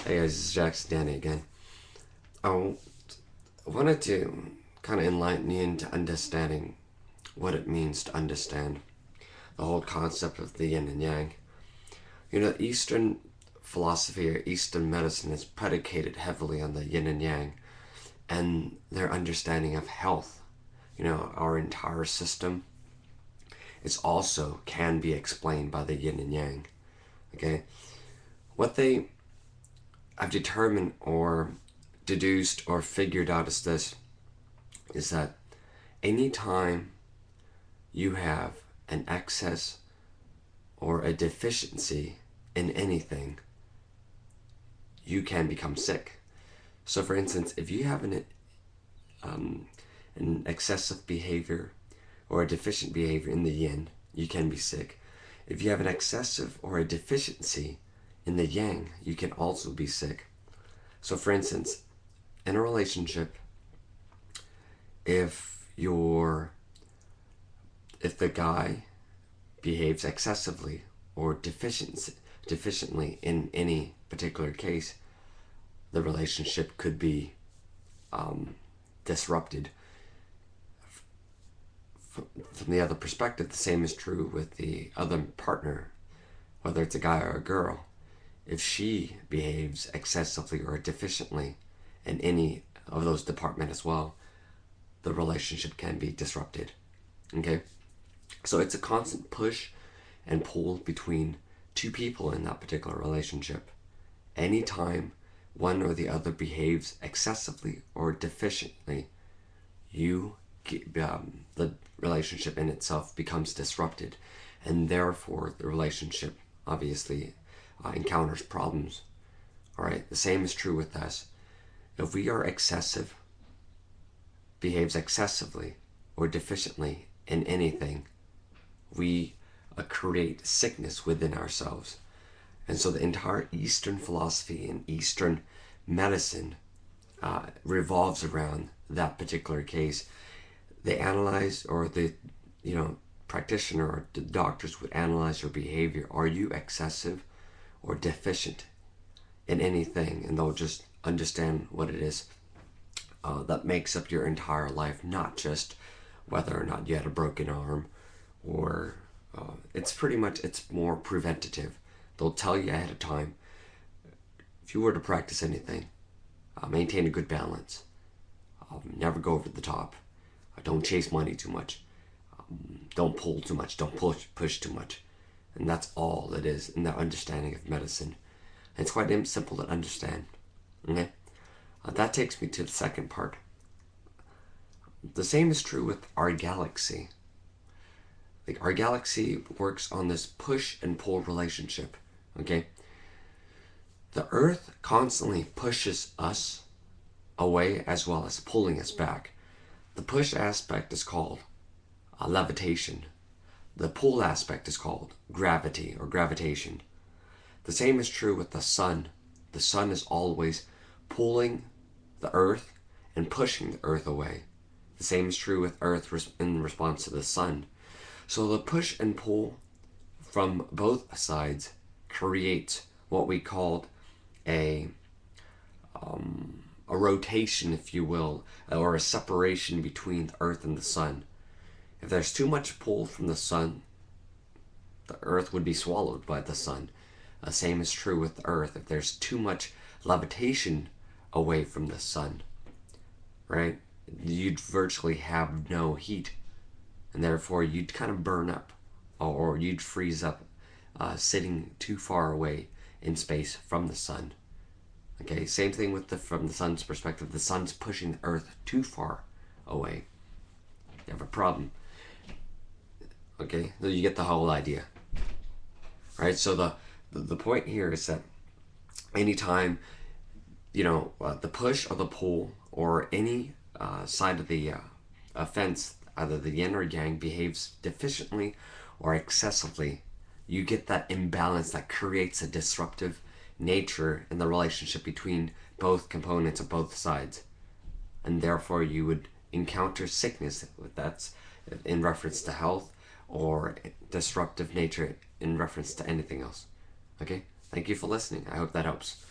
Hey guys, this is Jackson Danny again. I wanted to kind of enlighten you into understanding what it means to understand the whole concept of the yin and yang. Eastern philosophy or Eastern medicine is predicated heavily on the yin and yang and their understanding of health. Our entire system is also can be explained by the yin and yang. Okay? What they have determined or deduced or figured out is that anytime you have an excess or a deficiency in anything, you can become sick. So for instance, if you have an excessive behavior or a deficient behavior in the yin, you can be sick. If you have an excessive or a deficiency in the yang, you can also be sick. So for instance, in a relationship, if the guy behaves excessively or deficiently in any particular case, the relationship could be disrupted. From the other perspective, the same is true with the other partner, whether it's a guy or a girl. If she behaves excessively or deficiently in any of those departments as well, the relationship can be disrupted. Okay? So it's a constant push and pull between two people in that particular relationship. Anytime one or the other behaves excessively or deficiently, the relationship in itself becomes disrupted, and therefore the relationship obviously encounters problems. All right, the same is true with us. If we are behaves excessively or deficiently in anything, we create sickness within ourselves. And so the entire Eastern philosophy and Eastern medicine revolves around that particular case. They analyze, or the practitioner or the doctors would analyze your behavior. Are you excessive or deficient in anything? And they'll just understand what it is that makes up your entire life, not just whether or not you had a broken arm, or it's more preventative. They'll tell you ahead of time, if you were to practice anything, maintain a good balance, never go over the top, don't chase money too much, don't pull too much, don't push too much. And that's all it is in their understanding of medicine. And it's quite simple to understand. Okay? That takes me to the second part. The same is true with our galaxy. Like, our galaxy works on this push and pull relationship. Okay? The Earth constantly pushes us away as well as pulling us back. The push aspect is called levitation. The pull aspect is called gravity or gravitation. The same is true with the sun. The sun is always pulling the earth and pushing the earth away. The same is true with earth in response to the sun. So the push and pull from both sides creates what we call a rotation, if you will, or a separation between the earth and the sun. If there's too much pull from the sun, the earth would be swallowed by the sun. The same is true with the earth. If there's too much levitation away from the sun, right, you'd virtually have no heat, and therefore you'd kind of burn up, or you'd freeze up sitting too far away in space from the sun. Okay, same thing from the sun's perspective. The sun's pushing the earth too far away. You have a problem. Okay, so you get the whole idea. Right, so the point here is that anytime, the push or the pull or any side of the fence, either the yin or yang, behaves deficiently or excessively, you get that imbalance that creates a disruptive nature in the relationship between both components of both sides. And therefore you would encounter sickness. That's in reference to health, or disruptive nature in reference to anything else. Okay? Thank you for listening. I hope that helps.